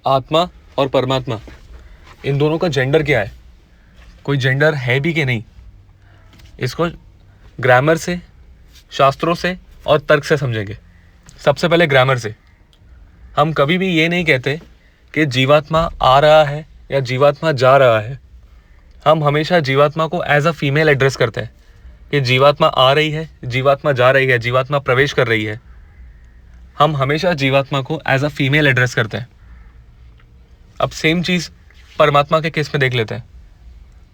आत्मा और परमात्मा, इन दोनों का जेंडर क्या है, कोई जेंडर है भी कि नहीं, इसको ग्रामर से, शास्त्रों से और तर्क से समझेंगे। सबसे पहले ग्रामर से। हम कभी भी ये नहीं कहते कि जीवात्मा आ रहा है या जीवात्मा जा रहा है। हम हमेशा जीवात्मा को एज अ फीमेल एड्रेस करते हैं कि जीवात्मा आ रही है, जीवात्मा जा रही है, जीवात्मा प्रवेश कर रही है। हम हमेशा जीवात्मा को एज अ फीमेल एड्रेस करते हैं। अब सेम चीज़ परमात्मा के केस में देख लेते हैं।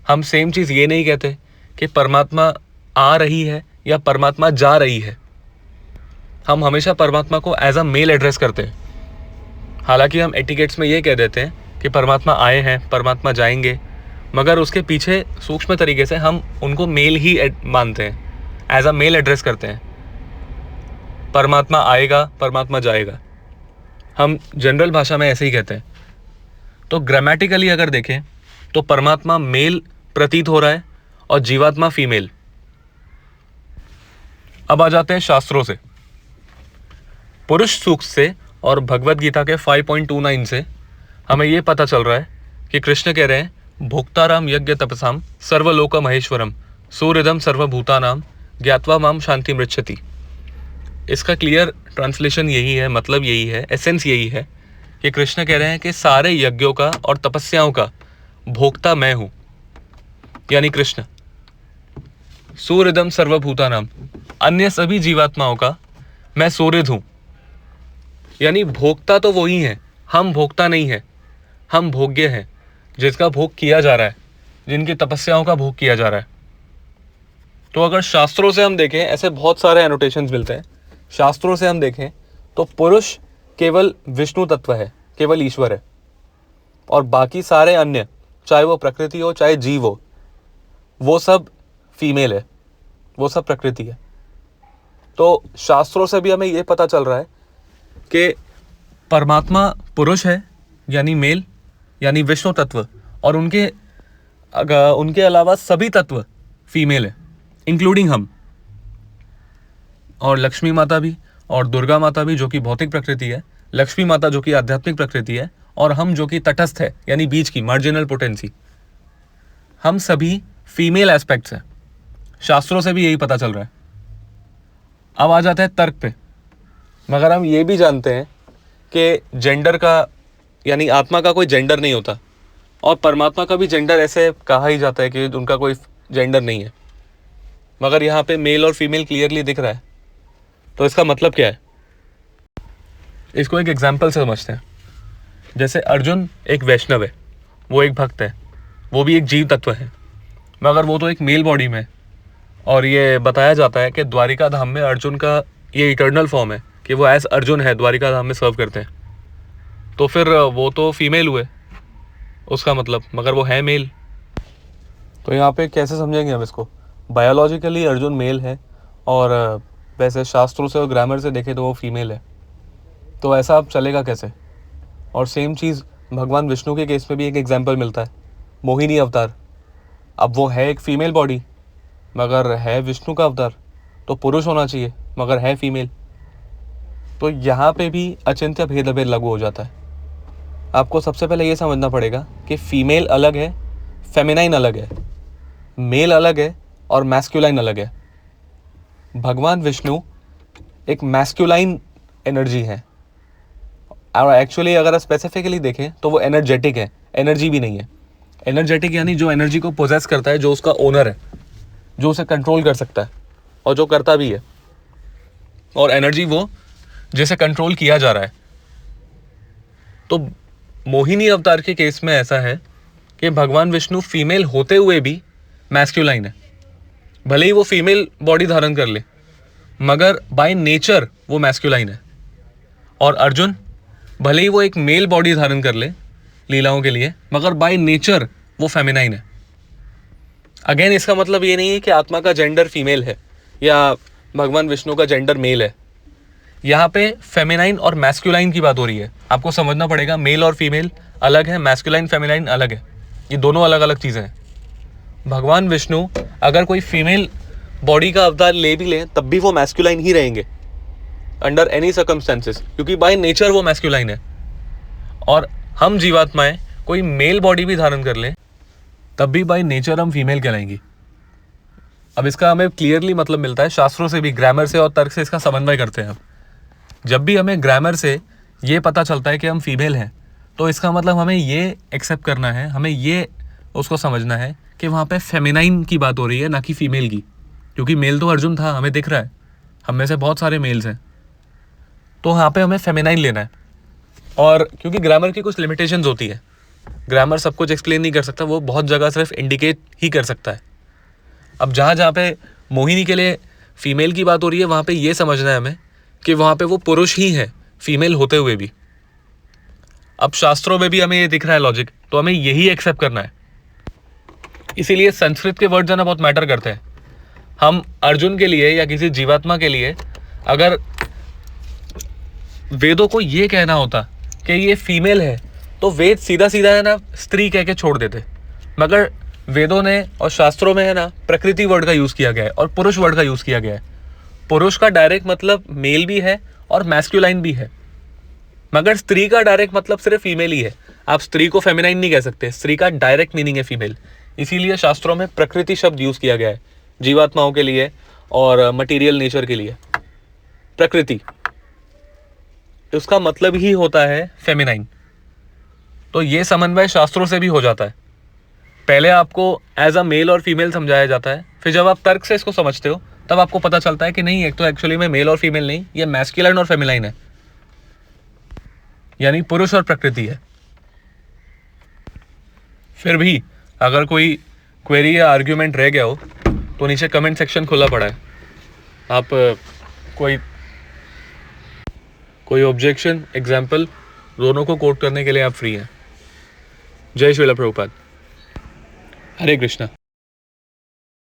हम सेम चीज़ ये नहीं कहते कि परमात्मा आ रही है या परमात्मा जा रही है। हम हमेशा परमात्मा को एज अ मेल एड्रेस करते हैं। हालांकि हम एटिकेट्स में ये कह देते हैं कि परमात्मा आए हैं, परमात्मा जाएंगे, मगर उसके पीछे सूक्ष्म तरीके से हम उनको मेल ही मानते हैं, एज अ मेल एड्रेस करते हैं। परमात्मा आएगा, परमात्मा जाएगा, हम जनरल भाषा में ऐसे ही कहते हैं। तो ग्रामेटिकली अगर देखें तो परमात्मा मेल प्रतीत हो रहा है और जीवात्मा फीमेल। अब आ जाते हैं शास्त्रों से। पुरुष सूक्त से और भगवत गीता के 5.29 से हमें यह पता चल रहा है कि कृष्ण कह रहे हैं, भोक्ताराम यज्ञ तपसाम सर्वलोक महेश्वरम सूर्यदम सर्वभूतानाम ज्ञात्वा माम शांति मृच्छति। इसका क्लियर ट्रांसलेशन यही है, मतलब यही है, एसेंस यही है कि कृष्ण कह रहे हैं कि सारे यज्ञों का और तपस्याओं का भोक्ता मैं हूं, यानी कृष्ण। सूर्यदम सर्वभूतानाम, अन्य सभी जीवात्माओं का मैं सूर्यद हूं, यानी भोक्ता तो वही है, हम भोक्ता नहीं है, हम भोग्य हैं, जिसका भोग किया जा रहा है, जिनकी तपस्याओं का भोग किया जा रहा है। तो अगर शास्त्रों से हम देखें, ऐसे बहुत सारे एनोटेशंस मिलते हैं। शास्त्रों से हम देखें तो पुरुष केवल विष्णु तत्व है, केवल ईश्वर है, और बाकी सारे अन्य, चाहे वो प्रकृति हो चाहे जीव हो, वो सब फीमेल है, वो सब प्रकृति है। तो शास्त्रों से भी हमें ये पता चल रहा है कि परमात्मा पुरुष है, यानी मेल, यानी विष्णु तत्व, और उनके अलावा सभी तत्व फीमेल है, इंक्लूडिंग हम। और लक्ष्मी माता भी, और दुर्गा माता भी, जो कि भौतिक प्रकृति है, लक्ष्मी माता जो कि आध्यात्मिक प्रकृति है, और हम जो कि तटस्थ है, यानी बीच की मार्जिनल पोटेंसी, हम सभी फीमेल एस्पेक्ट्स हैं। शास्त्रों से भी यही पता चल रहा है। अब आ जाता है तर्क पे। मगर हम ये भी जानते हैं कि जेंडर का, यानी आत्मा का कोई जेंडर नहीं होता, और परमात्मा का भी जेंडर ऐसे कहा ही जाता है कि उनका कोई जेंडर नहीं है। मगर यहाँ पे मेल और फीमेल क्लियरली दिख रहा है। तो इसका मतलब क्या है, इसको एक एग्जाम्पल से समझते हैं। जैसे अर्जुन एक वैष्णव है, वो एक भक्त है, वो भी एक जीव तत्व है, मगर वो तो एक मेल बॉडी में। और ये बताया जाता है कि द्वारिका धाम में अर्जुन का ये इटर्नल फॉर्म है कि वो एज अर्जुन है, द्वारिका धाम में सर्व करते हैं। तो फिर वो तो फीमेल हुए उसका मतलब, मगर वो है मेल। तो यहाँ पे कैसे समझेंगे हम इसको? बायोलॉजिकली अर्जुन मेल है, और वैसे शास्त्रों से और ग्रामर से देखें तो वो फीमेल है। तो ऐसा अब चलेगा कैसे? और सेम चीज़ भगवान विष्णु के केस में भी एक एग्जाम्पल मिलता है, मोहिनी अवतार। अब वो है एक फीमेल बॉडी, मगर है विष्णु का अवतार, तो पुरुष होना चाहिए, मगर है फीमेल। तो यहाँ पे भी अचिंत्य भेद लागू हो जाता है। आपको सबसे पहले ये समझना पड़ेगा कि फीमेल अलग है, फेमिनाइन अलग है, मेल अलग है, और मैस्कुलाइन अलग है। भगवान विष्णु एक मैस्कुलाइन एनर्जी है, और एक्चुअली अगर स्पेसिफिकली देखें तो वो एनर्जेटिक है, एनर्जी भी नहीं है। एनर्जेटिक यानी जो एनर्जी को पोजेस करता है, जो उसका ओनर है, जो उसे कंट्रोल कर सकता है, और जो करता भी है। और एनर्जी वो जिसे कंट्रोल किया जा रहा है। तो मोहिनी अवतार के केस में ऐसा है कि भगवान विष्णु फीमेल होते हुए भी मैस्कुलाइन है। भले ही वो फीमेल बॉडी धारण कर ले, मगर बाय नेचर वो मैस्कुलाइन है। और अर्जुन भले ही वो एक मेल बॉडी धारण कर ले लीलाओं के लिए, मगर बाय नेचर वो फेमिनाइन है। अगेन इसका मतलब ये नहीं है कि आत्मा का जेंडर फीमेल है या भगवान विष्णु का जेंडर मेल है। यहाँ पे फेमिनाइन और मैस्कुलाइन की बात हो रही है। आपको समझना पड़ेगा, मेल और फीमेल अलग है, मैस्कुलाइन फेमिनाइन अलग है, ये दोनों अलग अलग चीज़ें हैं। भगवान विष्णु अगर कोई फीमेल बॉडी का अवतार ले भी लें तब भी वो मैस्कुलाइन ही रहेंगे अंडर एनी सर्कमस्टेंसेस, क्योंकि बाय नेचर वो मैस्कुलाइन है। और हम जीवात्माएं कोई मेल बॉडी भी धारण कर लें तब भी बाय नेचर हम फीमेल कहलाएंगी। अब इसका हमें क्लियरली मतलब मिलता है शास्त्रों से भी, ग्रामर से और तर्क से इसका समन्वय करते हैं हम। जब भी हमें ग्रामर से ये पता चलता है कि हम फीमेल हैं, तो इसका मतलब हमें ये एक्सेप्ट करना है, हमें ये उसको समझना है कि वहाँ पे फेमिनाइन की बात हो रही है, ना कि फीमेल की। क्योंकि मेल तो अर्जुन था, हमें दिख रहा है, हम में से बहुत सारे मेल्स हैं, तो यहाँ पे हमें फेमिनाइन लेना है। और क्योंकि ग्रामर की कुछ लिमिटेशंस होती है, ग्रामर सब कुछ एक्सप्लेन नहीं कर सकता, वो बहुत जगह सिर्फ इंडिकेट ही कर सकता है। अब जहाँ जहाँ पे मोहिनी के लिए फीमेल की बात हो रही है, वहाँ पे ये समझना है हमें कि वहाँ पे वो पुरुष ही है, फीमेल होते हुए भी। अब शास्त्रों में भी हमें ये दिख रहा है लॉजिक, तो हमें यही एक्सेप्ट करना है। इसीलिए संस्कृत के वर्ड जाना बहुत मैटर करते हैं। हम अर्जुन के लिए या किसी जीवात्मा के लिए अगर वेदों को ये कहना होता कि ये फीमेल है, तो वेद सीधा सीधा है ना स्त्री कह के छोड़ देते। मगर वेदों ने और शास्त्रों में है ना प्रकृति वर्ड का यूज़ किया गया है और पुरुष वर्ड का यूज़ किया गया है। पुरुष का डायरेक्ट मतलब मेल भी है और मैस्कुलाइन भी है, मगर स्त्री का डायरेक्ट मतलब सिर्फ फीमेल ही है। आप स्त्री को फेमिनाइन नहीं कह सकते, स्त्री का डायरेक्ट मीनिंग है फीमेल। इसीलिए शास्त्रों में प्रकृति शब्द यूज़ किया गया है जीवात्माओं के लिए और मटीरियल नेचर के लिए। प्रकृति उसका मतलब ही होता है फेमिनाइन। तो ये समन्वय शास्त्रों से भी हो जाता है। पहले आपको एज अ मेल और फीमेल समझाया जाता है, फिर जब आप तर्क से इसको समझते हो तब आपको पता चलता है कि नहीं, एक तो एक्चुअली में मेल और फीमेल नहीं, ये मैस्कुलाइन और फेमिनाइन है, यानी पुरुष और प्रकृति है। फिर भी अगर कोई क्वेरी या आर्ग्यूमेंट रह गया हो तो नीचे कमेंट सेक्शन खुला पड़ा है। आप कोई ऑब्जेक्शन, एग्जाम्पल, दोनों को कोट करने के लिए आप फ्री हैं। जय श्रील प्रभुपाद। हरे कृष्णा।